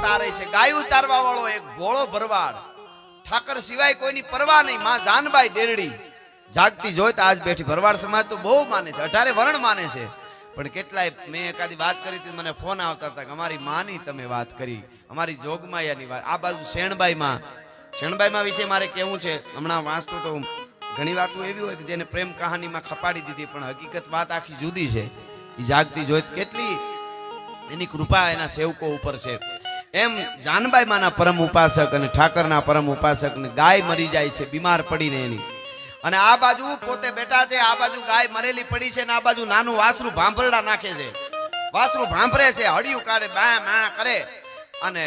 તારે છે, ગાયું ચારવા વાળો એક ભોળો ભરવાડ, ઠાકર સિવાય કોઈની પરવા નહીં, માં જાનબાઈ ડેરડી જાગતી જોઈ તો આજ બેઠી. ભરવાડ સમાજ તો બહુ માને છે, 18 વર્ણ માને છે, પણ કેટલાય મેં એકાદી વાત કરી હતી, મને ફોન આવતા હતા કે અમારી માની તમે વાત કરી, અમારી જોગમાયાની વાત. આ બાજુ શેણબાઈમાં વિશે મારે કેવું છે, હમણાં વાંચતો તો ઘણી વાતો એવી હોય કે જેને પ્રેમ કહાનીમાં ખપાડી દીધી, પણ હકીકત વાત આખી જુદી છે. એ જાગતી જોઈ કેટલી એની કૃપા એના સેવકો ઉપર છે. એમ જાનબાઈ માના પરમ ઉપાસક અને ઠાકરના પરમ ઉપાસક ને ગાય મરી જાય છે બીમાર પડીને એની, અને આ બાજુ પોતે બેઠા છે, આ બાજુ ગાય મરેલી પડી છે, ને આ બાજુ નાનું વાસરું ભાંભરડા નાખે છે. વાસરું ભાંભરે છે, હડિયું કાઢે, બા મા કરે, અને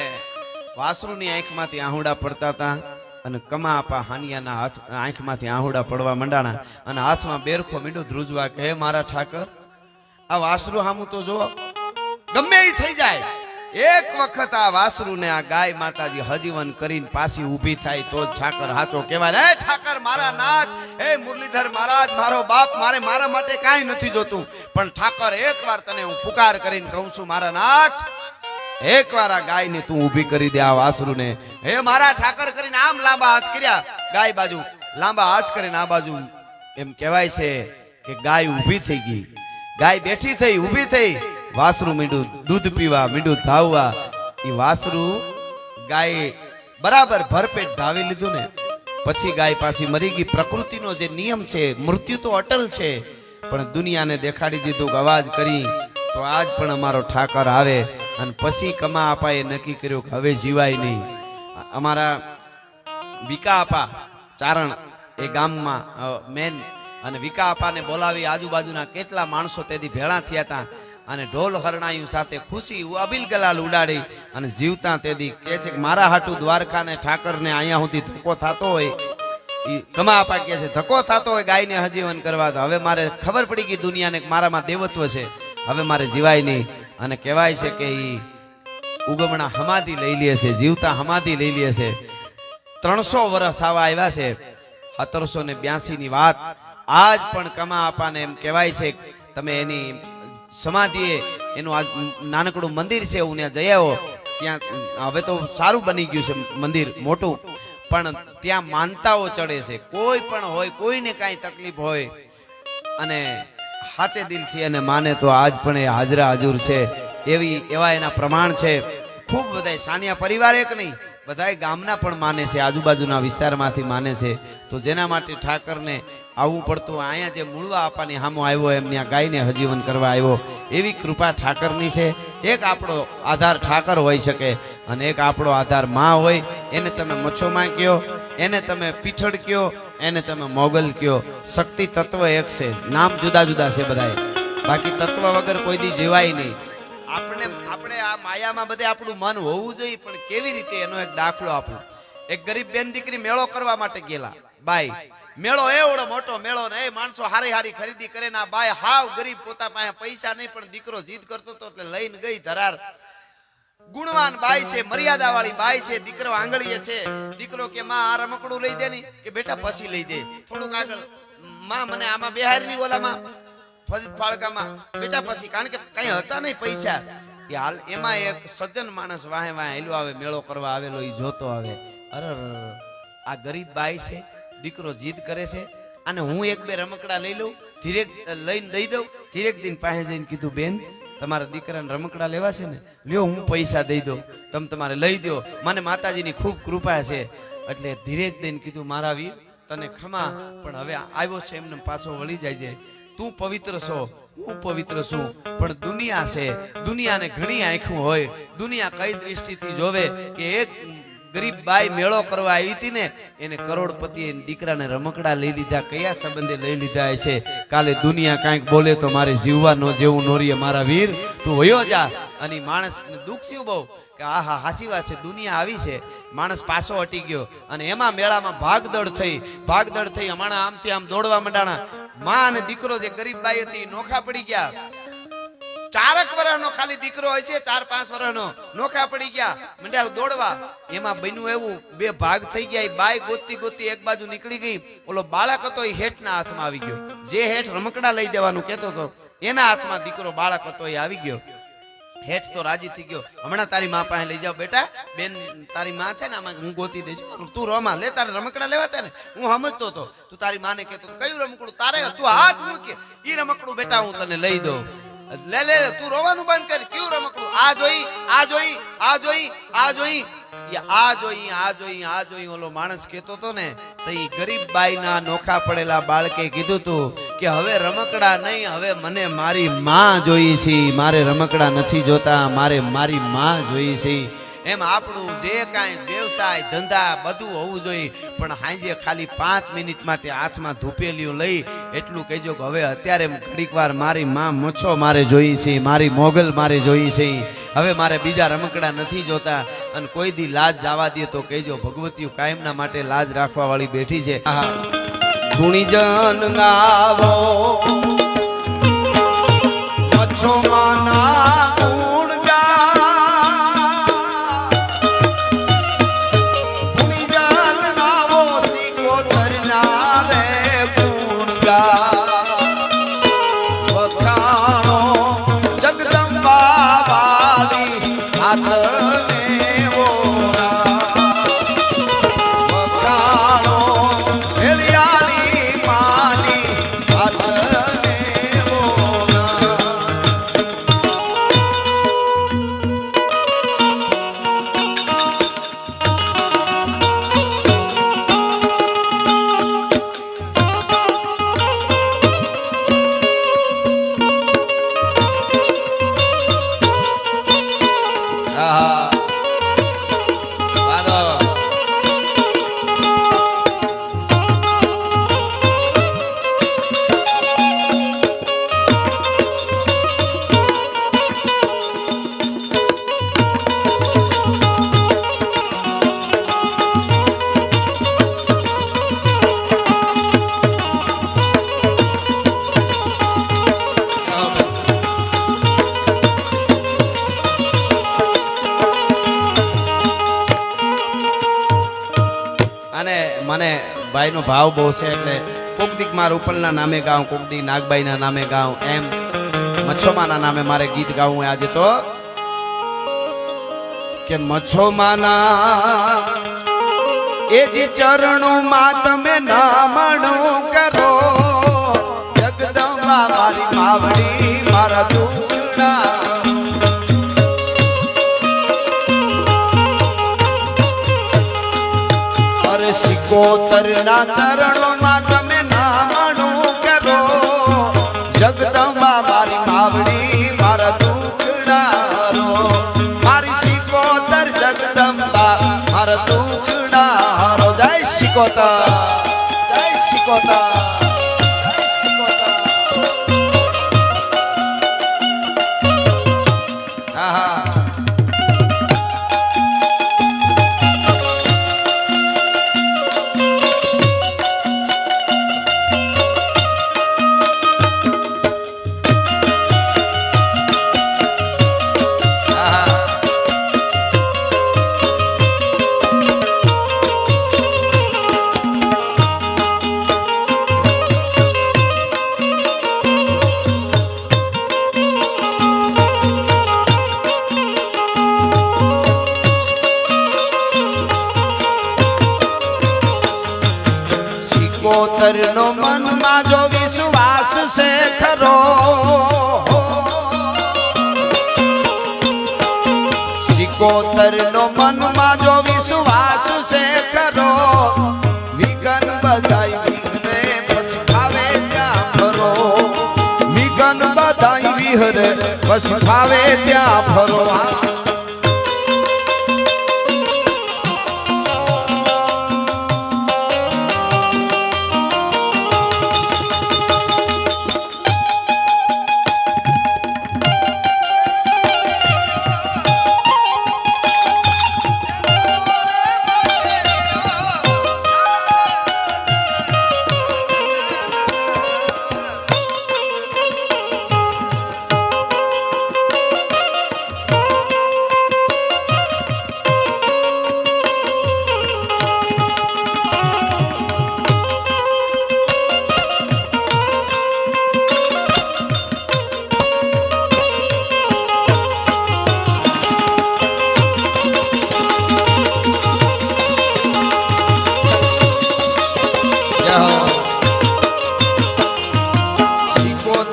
વાસરુની આંખમાંથી આહુડા પડતા હતા, અને કમા આપા હાનિયાના હાથ આંખમાંથી આહુડા પડવા મંડાણા, અને હાથમાં બેરખો મીંડું ધ્રુજવા કે હે મારા ઠાકર, આ વાસરું હામું તો જો, ગમે એ થઈ જાય, એક વખત આ વાસરુ ને આ ગાય માતાજી હજીવન કરીને પાછી ઊભી થાય તો જ ઠાકર હાચો કહેવાય. હે ઠાકર મારા નાથ, હે મુરલીધર મહારાજ મારો બાપ, મારા માટે કાંઈ નથી જોતું, પણ ઠાકર એકવાર તને હું પુકાર કરીને કહું છું મારા નાથ, એકવાર આ ગાય ને તું ઊભી કરી દે આ વાસરુ ને. હે મારા ઠાકર કરીને આમ લાંબા હાથ કર્યા, ગાય બાજુ લાંબા હાથ કરીને આ બાજુ, એમ કહેવાય છે કે ગાય ઊભી થઈ ગઈ, ગાય બેઠી થઈ, ઊભી થઈ, વાસરું મીંડું દૂધ પીવા, મીંડું ધાવવા. એ વાસરું ગાય બરાબર ભરપેટ ધાવી લીધું ને પછી ગાય પાછી મરી ગઈ. પ્રકૃતિનો જે નિયમ છે, મૃત્યુ તો અટલ છે, પણ દુનિયાને દેખાડી દીધું કે અવાજ કરી તો આજ પણ અમારો ઠાકર આવે. અને પછી કમા આપાએ નક્કી કર્યું કે હવે જીવાય નહીં. અમારા વિકા આપા ચારણ એ ગામમાં મેન, અને વિકા આપાને બોલાવી આજુબાજુના કેટલા માણસો તેથી ભેળા થયા હતા, અને ઢોલ હરણાયું સાથે ખુશી અબિલ ગલાલ ઉડાડી, અને જીવતા તેદી કહે છે કે મારા હાટુ દ્વારકા ને ઠાકર ને અહીંયા સુધી ધક્કો થતો હોય, કમા આપા કહે છે ધક્કો થતો હોય ગાયને હજીવન કરવા, તો હવે મારે ખબર પડી ગઈ દુનિયાને કે મારામાં દેવત્વ છે, હવે મારે જીવાય નહીં. અને કહેવાય છે કે ઈ ઉગમણા હમાદી લઈ લે છે, જીવતા હમાદી લઈ લે છે. 300 વર્ષ થવા આવ્યા છે, 1782 ની વાત. આજ પણ કમા આપાને એમ કહેવાય છે તમે એની સમાધિએ એનું આ નાનકડું મંદિર છે, હું ત્યાં જઈ આવ્યો, ત્યાં હવે તો સારું બની ગયું છે મંદિર મોટું, પણ ત્યાં માનતાઓ ચડે છે. કોઈ પણ હોય, કોઈને કાંઈ તકલીફ હોય અને સાચે દિલથી અને માને તો આજ પણ એ હાજરા હાજર છે. એવા એના પ્રમાણ છે. ખૂબ બધા સાનિયા પરિવાર એક નહીં, બધા ગામના પણ માને છે, આજુબાજુના વિસ્તારમાંથી માને છે. તો જેના માટે ઠાકરને આવવું પડતું, અહીંયા જે મૂળવા આપવાની હામો આવ્યો એમની આ ગાયને હજીવન કરવા આવ્યો, એવી કૃપા ઠાકરની છે. એક આપણો આધાર ઠાકર હોઈ શકે, અને એક આપણો આધાર માં હોય. એને તમે મચ્છોમાં કયો, એને તમે પીઠળ કયો, એને તમે મોગલ કયો, શક્તિ તત્વ એક છે, નામ જુદા જુદા છે બધાય, બાકી તત્વ વગર કોઈ દી જીવાય નહીં. આપણે આ માયામાં બધે આપણું મન હોવું જોઈએ, પણ કેવી રીતે એનો એક દાખલો આપું. એક ગરીબ બેન દીકરી મેળો કરવા માટે ગયેલા, બાઈ મેળો એવડો મોટો મેળો ને એ માણસો હારી હારી ખરીદી કરે ને, બાઈ હાવ ગરીબ, પોતા પાસે પૈસા નહીં, પણ દીકરો જીદ કરતો હતો એટલે લઈને ગઈ ધરાર. ગુણવાન બાઈ છે, મર્યાદા વાળી બાઈ છે, દીકરો આંગળીએ છે. દીકરો કે માં આ રમકડું લઈ દે ની, કે બેટા પછી લઈ દે, થોડુંક આગળ, માં મને આમાં બેહાર ની ઓલામાં ફરીદ ફાળકામાં, બેટા પછી, કારણ કે કઈ હતા નહીં પૈસા. કે હાલ એમાં એક સજ્જન માણસ વાહે વાહે હેલો આવે, મેળો કરવા આવેલો, એ જોતો આવે, અરે આ ગરીબ બાઈ છે, દીકરો જીદ કરે છે, અને હું એક બે રમકડા લઈ લઉં, ધીરે લઈને દઈ દઉં. ધીરેક દિન પાસે જઈને કીધું બેન તમારા દીકરાને રમકડા લેવા છે ને, લ્યો હું પૈસા દઈ દઉં, તમે તમારે લઈ દો, મને માતાજીની ખૂબ કૃપા છે. એટલે ધીરેક દિન કીધું મારા વીર તને ખમા, પણ હવે આવ્યો છે એમને પાછો વળી જાય છે. તું પવિત્ર છો, હું પવિત્ર છું, પણ દુનિયા છે, દુનિયાને ઘણી આંખું હોય, દુનિયા કઈ દ્રષ્ટિથી જોવે કે એક ગરીબ બાઈ મેળો કરવા આવી હતી ને, એને કરોડપતિ દીકરાને રમકડા લઈ લીધા, કયા સંબંધે લઈ લીધા હશે. કાલે દુનિયા કાંઈક બોલે તો મારે જીવવા નો જેવું નોરીએ, મારા વીર તું વયો જા. અને માણસ દુઃખ થયું બહુ કે આહા હાસી વાત છે, દુનિયા આવી છે. માણસ પાછો હટી ગયો, અને એમાં મેળામાં ભાગદોડ થઈ, હમણાં આમથી આમ દોડવા માંડાણા. માં અને દીકરો જે ગરીબ બાઈ હતી નોખા પડી ગયા. 4 વર્ષનો ખાલી દીકરો હોય છે, 4-5 વર્ષનો, નોખા પડી ગયા, મંડ્યા દોડવા. એમાં બન્યું એવું, 2 ભાગ થઈ ગયા. બાઈ ગોતતી એક બાજુ નીકળી ગઈ, ઓલો બાળક હતો એ હેઠના હાથમાં આવી ગયો. જે હેઠ રમકડા લઈ દેવાનું કહેતો હતો એના હાથમાં દીકરો બાળક હતો એ આવી ગયો. હેઠ તો રાજી થઈ ગયો, હમણાં તારી માં પાસે લઈ જાઓ બેટા, બેન તારી માં છે ને આમાં હું ગોતી દઈશ, તું રમા લે, તારે રમકડા લેવાતા ને હું સમજતો હતો, તું તારી માને કહેતો કયું રમકડું તારે, તું હાથ મૂકે ઈ રમકડું બેટા હું તને લઈ દઉં, લે લે તું રોવાનું બંધ કરી, કયું રમકડું, આ જોઈ આ જોઈ આ જોઈ આ જોઈ આ જોઈ આ જોઈ આ જોઈ, ઓલો માણસ કહેતો હતો ને તો ઈ ગરીબ બાઈના નોખા પડેલા બાળકે કીધું તું કે હવે રમકડા નહીં, હવે મને મારી માં જોઈ છે, મારે રમકડા નથી જોતા, મારે મારી માં જોઈ છે. એમ આપણું જે કાંઈ વ્યવસાય ધંધા બધું હોવું જોઈએ, પણ હાંજે ખાલી 5 મિનિટ માટે હાથમાં ધૂપેલીઓ લઈ એટલું કહેજો કે હવે અત્યારે ઘડીક વાર મારી માં મચ્છો મારે જોઈ છે, મારી મોગલ મારે જોઈ છે, હવે મારે બીજા રમકડા નથી જોતા. અને કોઈ દી લાજ જવા દે તો કહેજો, ભગવતીઓ કાયમના માટે લાજ રાખવા વાળી બેઠી છે. ગુણીજન ગાવો મચ્છો માના ગુણ મને ભાઈનો ભાવ બહુ છે, એટલે કોક દીક મારા ઉપરના નામે ગાઉં, કોક દી નાગબાઈના નામે ગાઉં, એમ મચ્છોમાના નામે મારે ગીત ગાવું આજે તો કે મચ્છોમાના એ જે ચરણોમાં તમે નામણું કરો, જગદંબા મારી માવડી મારા દુખડા, સિકોતરના ચરણોમાં તમે નામણું કરો, જગદંબા મારી માવડી મારા દુખડારો, મારી સિકોતર જગદંબા મારા દુખડારો. જય સિકોતર, જય સિકોતર. સિકોતરનો મનમાં જો વિશ્વાસ છે ખરો, સિકોતરનો મનમાં જો વિશ્વાસ છે ખરો, વિઘન બધાય વિઘ્ને પછી ખાવે ત્યાં ફરો, વિઘન બધાય વિહરે પછી ખાવે ત્યાં ફરો.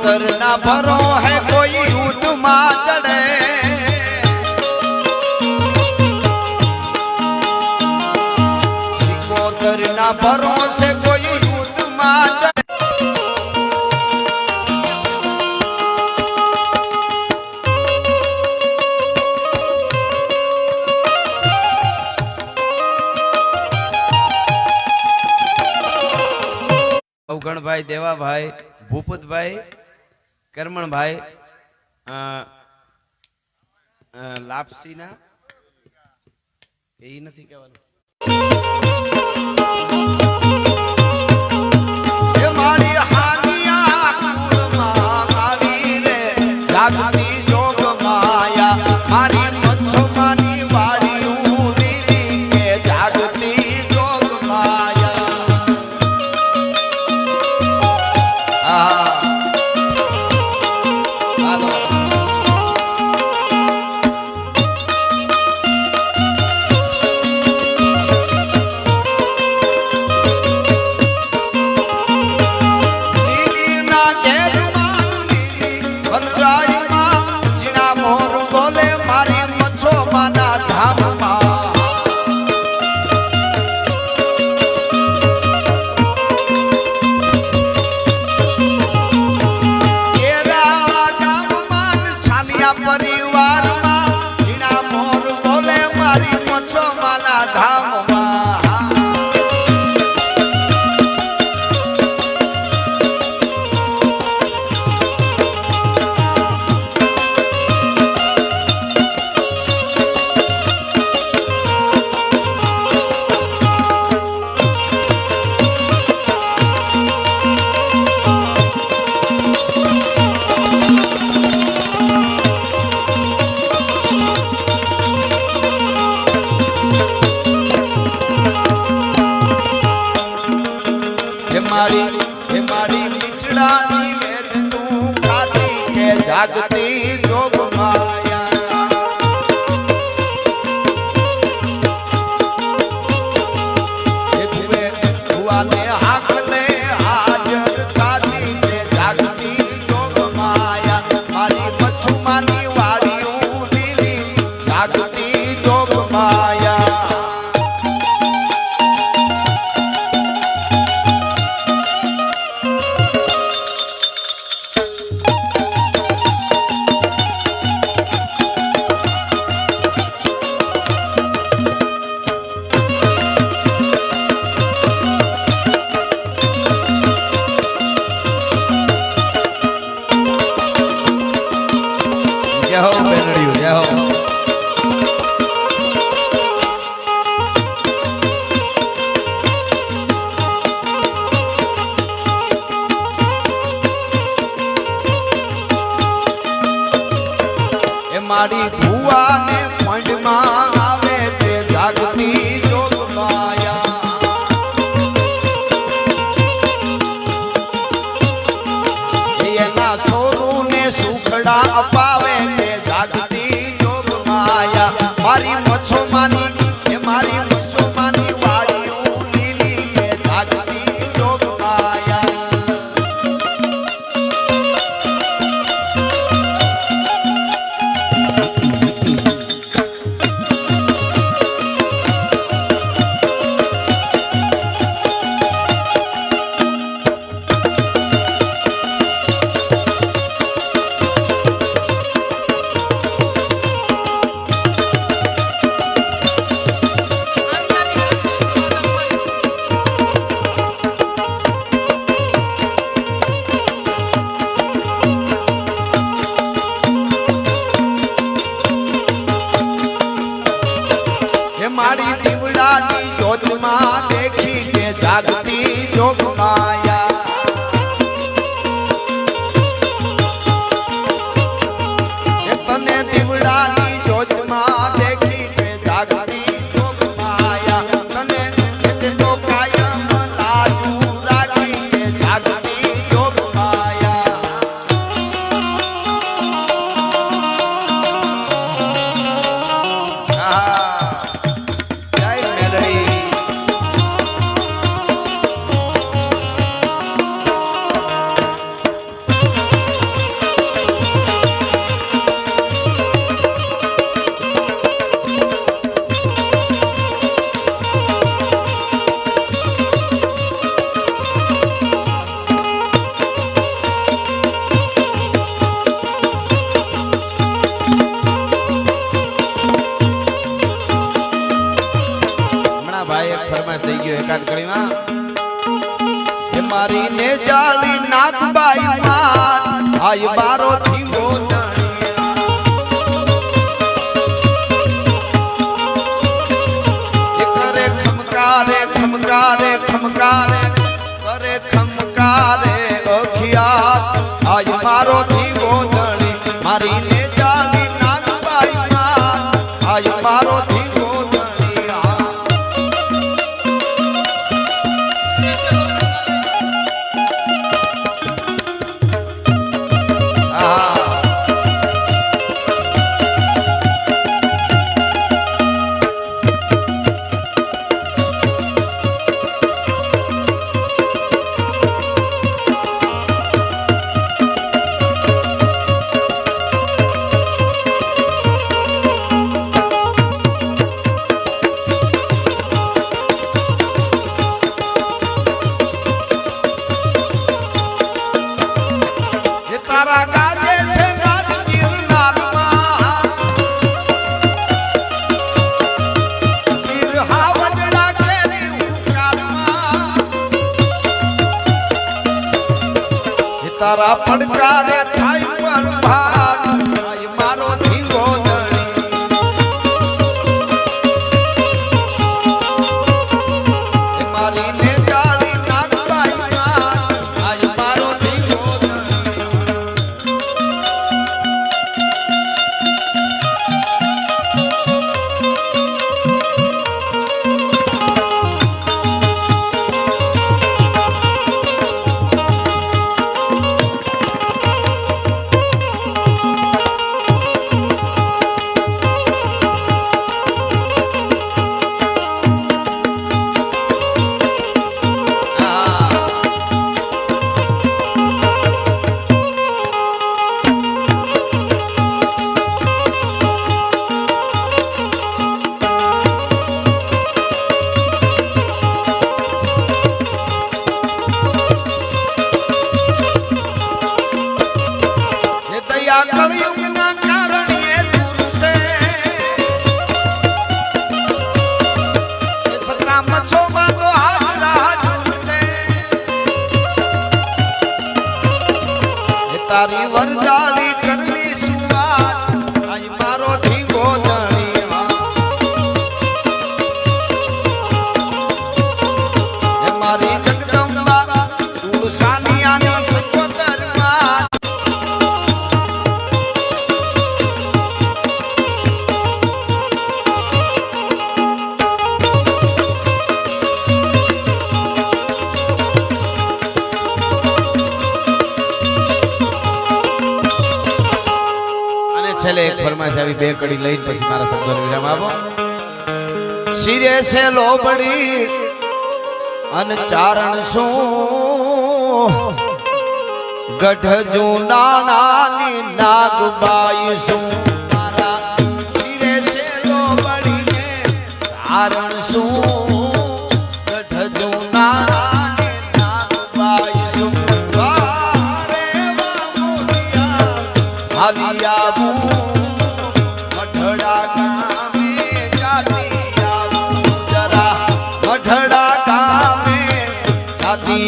सिकोतर ना भरो है कोई युद्ध मां चढ़े सिकोतर ना भरो से कोई युद्ध मां चढ़े અવગણભાઈ દેવાભાઈ ભૂપતભાઈ કરમણભાઈ લાપસીના એ નથી કહેવાનું મારી હાનિયા કુળમાં આવી રે જાગતી જોગ માયા મારી મચ્છોમાની વાડીયું લીલી કે જાગતી જોગ માયા પરિવારમાં જીણા મોર બોલે મારી મચ્છો માના ધામમાં મારી નીચડાની વેદ તું ખાતી કે જાગતી જોગ માયા એ તુએ હુઆને હાકલે હાજર ખાતી કે જાગતી જોગ માયા મારી મચ્છુમાની વાડીયું લીલી જાગતી જોગ માયા जय हो बेनड़ियो जय हो ए मारी भुआ ने पंड में आवे ते जागती जोग माया एना छोरू ने सुखड़ा अपावे मारी मच्छो मानी ए मारी मच्छो मानी वाड़ियों लीली के जागती जोग माया मारी दीवड़ा जोत मां देखी के जागती जोग माया तने दीवड़ा जोत मां देखी के जागती जोग माया तने तो कायम लाजू राखी के जागती जोग माया આય મારો ધીંગો કરે ખમકારે ખમકારે ખમકારે કરે ખમકારે અખિયા આય મારો ધીંગો ધણી મારી ને જાલી નાગબાઈ માં આય મારો ધીંગો તારા ગાજે છે નાચ ગિરનારમાં ગીર હાવજડા કેરી ઉકારમાં તારા પડકારે થાય પર ભાગ મારો ધીંગો ધણી મારી ને જાળી નાગબાઈ આય મારો ધીંગો કળયુગના કારણે દૂર છે સતરામ છોમાં તો હાજરા દૂર છે તારી વરદાલી કરવી સુવાત આય મારો ધીંગો ધણી મારી જગદંબા સાનિયાની સકોતરમાં છેલ્લે એક ફરમાઈશ આવી બે કડી લઈને પછી મારા શબ્દોનો વિરામ આપો શિરે છે લોબડી અન ચારણ શું ગઢ જૂનાની નાગબાઈ શું મારા શિરે છે લોબડી ને ચારણ શું ગઢ જૂનાની નાગબાઈ શું વારે વામોડિયા આવી આવું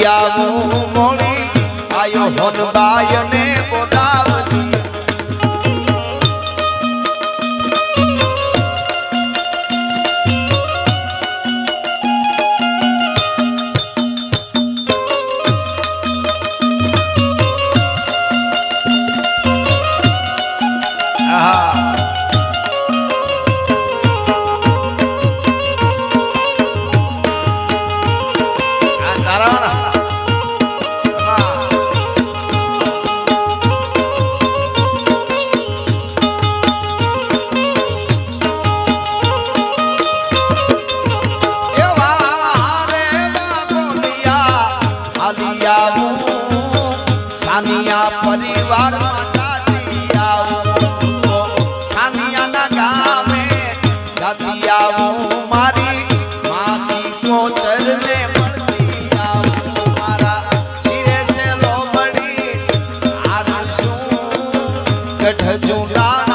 આવું મોડી આયો હોનબાઈ ને બોલાવતી પરિવાર સાનિયાના ગામે જાતી આવું મારી માસી કોતરને મળતી આવું મારા શિરે છે લોબડી આરસું ગઢ જૂના